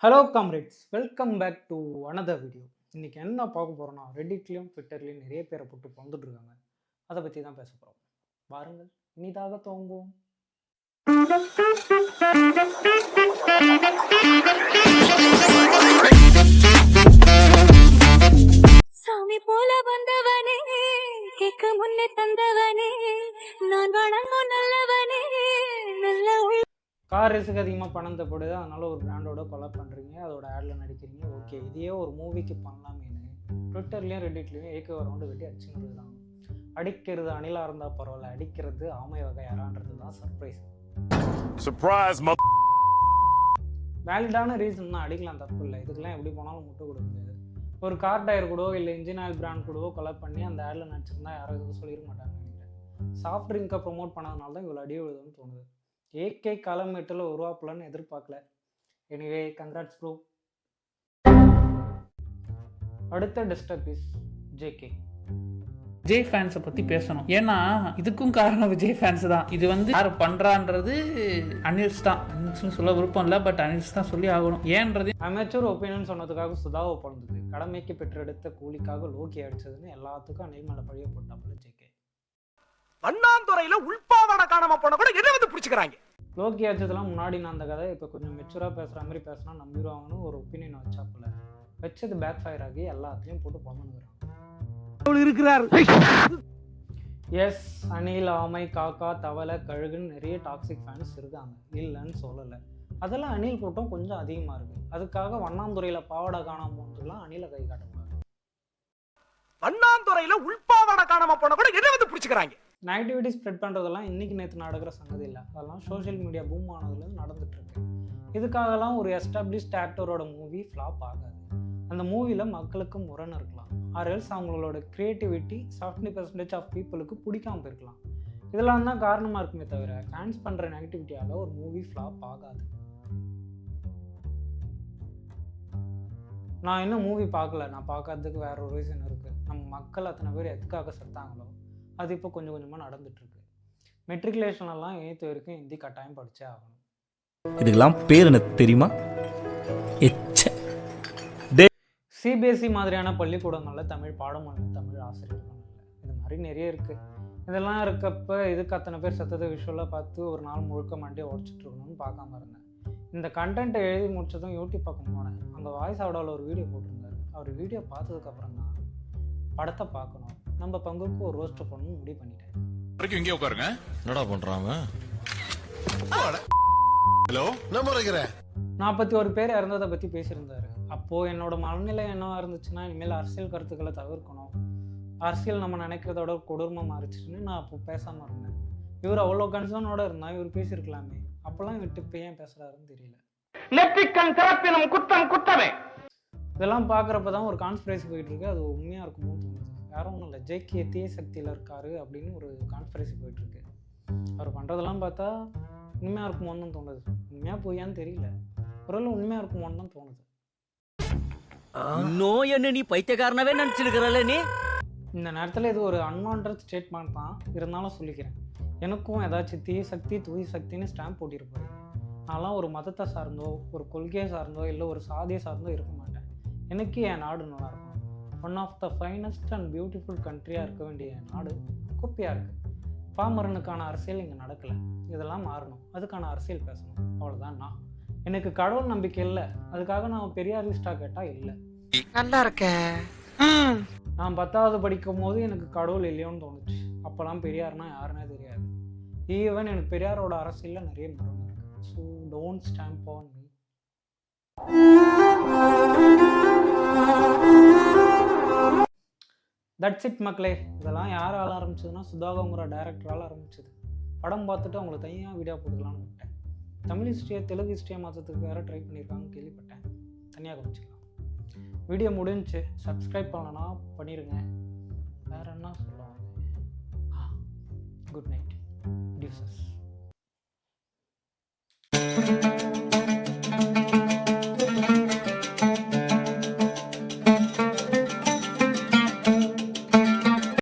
Hello comrades, welcome back to another video. இன்றைக்கி என்ன பார்க்க போகிறோன்னா, ரெடிட்லேயும் ட்விட்டர்லேயும் நிறைய பேரை போட்டு பொந்துட்டு இருக்காங்க. அதை பற்றி தான் பேச போகிறோம். வாருங்கள், இனிதாக துவங்குவோம். சாமி போல வந்தவனே, கேட்க முன்னே தந்தவனே, நான் வணங்கும் நல்லவனே, நல்ல கார் ரேஸுக்கு அதிகமாக பணம் தேவைப்படுது, அதனால ஒரு பிராண்டோட கொலை பண்ணுறீங்க, அதோட ஆடில் நடிக்கிறீங்க. ஓகே, இதையே ஒரு மூவிக்கு பண்ணலாமேனு ட்விட்டர்லேயும் ரெடிட்லேயும் ஏக்க ரவுண்டு வெட்டி அடிச்சுங்கிறது தான். அடிக்கிறது அணிலாக இருந்தால் பரவாயில்ல, அடிக்கிறது ஆமை வகை யாரான்றது தான் சர்ப்ரைஸ். வேலிடான ரீசன் தான், அடிக்கலாம், தப்பு இல்லை. இதுக்கெல்லாம் எப்படி போனாலும் முட்டை கொடுக்க முடியாது. ஒரு கார் டயர் கூடவோ இல்லை இன்ஜின் ஆயில் பிராண்ட் கூடவோ கொலை பண்ணி அந்த ஆடில் நடிச்சிருந்தா யாரும் எதுவும் சொல்லிட மாட்டாங்க நினைக்கிறேன். சாஃப்ட் ட்ரிங்கை ப்ரொமோட் பண்ணதுனால தான் இவ்வளோ அடி விழுதுன்னு தோணுது. ஏகே காலமேட்டில் உருவாப்பலன்னு எதிர்பார்க்கல. Anyway, congrats bro. அடுத்த டிஸ்டர்பீஸ் ஜேகே. விஜய் ஃபேன்ஸை பற்றி பேசணும். ஏன்னா இதுக்கும் காரணம் விஜய் ஃபேன்ஸ் தான். இது யார் பண்ணுறான்றது அனில்ஸ் தான். அனில்ஸ்னு சொல்ல விருப்பம் இல்லை, பட் அனில்ஸ் தான் சொல்லி ஆகணும். ஏன்றது அமெச்சூர் ஒப்பீனியன் சொன்னதுக்காக சுதாவை பிறந்தது, கடமைக்கு பெற்றெடுத்த கூலிக்காக லோக்கி அடிச்சதுன்னு எல்லாத்துக்கும் அனில் மேலே பழிய போட்டாப்புல ஜேகே. அண்ணாந்துறையில உள்பாவாடை காணாம போன கூட என்ன வந்து பிடிச்சிக்கிறாங்க. லோக்கி அடிச்சதெல்லாம் முன்னாடி நான் அந்த கதை இப்போ கொஞ்சம் மெச்சூராக பேசுகிற மாதிரி பேசினா நம்பிடுவாங்கன்னு ஒரு ஒப்பீனியன் வச்சாப்புல. வச்சது பேக் ஃபயர் ஆகி எல்லாத்தையும் போட்டு பொண்ணுங்கிறாங்க. எஸ், அணில், ஆமை, காக்கா, தவளை, கழுகுன்னு நிறைய டாக்ஸிக் ஃபேன்ஸ் இருக்காங்க, இல்லைன்னு சொல்லலை. அதெல்லாம் அணில் கூட்டம் கொஞ்சம் அதிகமாக இருக்குது. அதுக்காக வண்ணாந்துறையில் பாவாடை காணாம போனதுலாம் அணிலை கை காட்டுவாங்க. அண்ணாந்துறையில உள்பாவாடை காணாம போன கூட என்ன வந்து பிடிச்சிக்கிறாங்க. நெகட்டிவிட்டி ஸ்ப்ரெட் பண்ணுறதெல்லாம் இன்றைக்கி நேற்று நடக்கிற சங்கதி இல்லை. அதெல்லாம் சோஷியல் மீடியா பூம் ஆனதுலேருந்து நடந்துகிட்ருக்கு. இதுக்காகலாம் ஒரு எஸ்டாப்ளிஷ்ட் ஆக்டரோட மூவி ஃப்ளாப் ஆகாது. அந்த மூவியில் மக்களுக்கு முரண் இருக்கலாம், ஆர்எல்ஸ் அவங்களோட க்ரியேட்டிவிட்டி 70% ஆஃப் பீப்புளுக்கு பிடிக்காமல் போயிருக்கலாம். இதெல்லாம் தான் காரணமாக இருக்குமே தவிர ஃபேன்ஸ் பண்ணுற நெகட்டிவிட்டியால் ஒரு மூவி ஃப்ளாப் ஆகாது. நான் இன்னும் மூவி பார்க்கல. நான் பார்க்கறதுக்கு வேற ஒரு ரீசன் இருக்குது. நம்ம மக்கள் அத்தனை பேர் எதுக்காக செத்தாங்களோ அது இப்போ கொஞ்சம் கொஞ்சமாக நடந்துட்டுருக்கு. மெட்ரிகுலேஷன்லாம் 8th வரைக்கும் ஹிந்தி கட்டாயம் படித்தே ஆகணும். இதுக்கெல்லாம் பேர் என்ன தெரியுமா? சிபிஎஸ்சி மாதிரியான பள்ளிக்கூடங்களில் தமிழ் பாடம் பண்ண தமிழ் ஆசிரியர்கள் இல்லை. இது மாதிரி நிறைய இருக்குது. இதெல்லாம் இருக்கப்போ இதுக்கு அத்தனை பேர் செத்ததை விஷுவலாக பார்த்து ஒரு நாள் முழுக்க மண்டியை உடச்சிட்டு இருக்கணும்னு பார்க்காம இருந்தேன். இந்த கண்டென்ட்டை எழுதி முடிச்சதும் யூடியூப் பக்கம் போனேன். அங்கே வாய்ஸ் அவுடாவில் ஒரு வீடியோ போட்டிருந்தாரு. அவர் வீடியோ பார்த்ததுக்கப்புறம் தான் படத்தை பார்க்கணும், நம்ம பங்குக்கு ஒரு ரோஸ்ட் பண்ணணும்னு முடிவு பண்ணிட்டேன். இங்கே உட்காருங்க. என்னடா பண்றாங்க? ஹலோ, 41 பேர் இறந்ததை பற்றி பேசியிருந்தாரு. அப்போது என்னோட மனநிலை என்னவா இருந்துச்சுன்னா, இனிமேல் அரசியல் கருத்துக்களை தவிர்க்கணும், அரசியல் நம்ம நினைக்கிறதோட கொடூரமாக மாறிச்சுன்னு நான் அப்போ பேசாமல் இருந்தேன். இவர் அவ்வளோ கன்சர்னோட இருந்தால் இவர் பேசியிருக்கலாமே. அப்போல்லாம் விட்டு இப்போ ஏன் பேசுகிறாருன்னு தெரியல. இதெல்லாம் பார்க்குறப்ப தான் ஒரு கான்ஸ்பிரசி போயிட்டு இருக்கு. அது உண்மையாக இருக்குமோ தோணுது. யாரும் ஒன்றும் இல்லை, ஜேகே தீய சக்தியில் இருக்காரு அப்படின்னு ஒரு கான்ஸ்பிரசி போயிட்டுருக்கு. அவர் பண்ணுறதெல்லாம் பார்த்தா உண்மையாக இருக்குமோன்னு தான் தோணுது. உண்மையாக போயான்னு தெரியல, ஒரு உண்மையாக இருக்குமோன்னு தான் தோணுது. நோய் என்ன நீ பைத்தியக்காரனவே நினச்சிருக்கிறல்ல நீ. இந்த நேரத்தில் இது ஒரு அன்வான்ட் ஸ்டேட்மெண்ட் தான், இருந்தாலும் சொல்லிக்கிறேன். எனக்கும் ஏதாச்சும் தீய சக்தி தூய சக்தின்னு ஸ்டாம்ப் போட்டிருப்பாரு. நான்லாம் ஒரு மதத்தை சார்ந்தோ ஒரு கொள்கையை சார்ந்தோ இல்லை ஒரு சாதியை சார்ந்தோ இருக்க மாட்டேன். எனக்கு என் நாடு நல்லாயிருக்கும். One of the finest and beautiful கண்ட்ரியாக இருக்க வேண்டிய என் நாடு குப்பையாக இருக்குது. பாமரனுக்கான அரசியல் இங்கே நடக்கலை. இதெல்லாம் மாறணும், அதுக்கான அரசியல் பேசணும், அவ்வளோதான். எனக்கு கடவுள் நம்பிக்கை இல்லை, அதுக்காக நான் பெரியாரிஸ்டாக கேட்டால் இல்லை. நல்லா இருக்க. நான் 10வது படிக்கும் போது எனக்கு கடவுள் இல்லையோன்னு தோணுச்சு. அப்போல்லாம் பெரியார்னா யாருன்னே தெரியாது. ஈவன் எனக்கு பெரியாரோட அரசியலில் நிறைய முரண் இருக்கு. So don't stamp on me. That's it மக்களே. இதெல்லாம் யாரால் ஆரம்பிச்சதுன்னா சுதாகங்கிற டைரக்டரால் ஆரம்பிச்சது. படம் பார்த்துட்டு அவங்களை தனியாக வீடியோ போட்டுக்கலான்னு விட்டேன். தமிழ் ஹிஸ்ட்ரியை தெலுங்கு ஹிஸ்ட்ரியை மாற்றத்துக்கு வேறு ட்ரை பண்ணியிருக்காங்கன்னு கேள்விப்பட்டேன். தனியாக காமிச்சிக்கலாம். வீடியோ முடிஞ்சு. சப்ஸ்கிரைப் பண்ணலன்னா பண்ணிடுங்க. வேறு என்ன சொல்லுவாங்க? Good night. டியூசஸ்.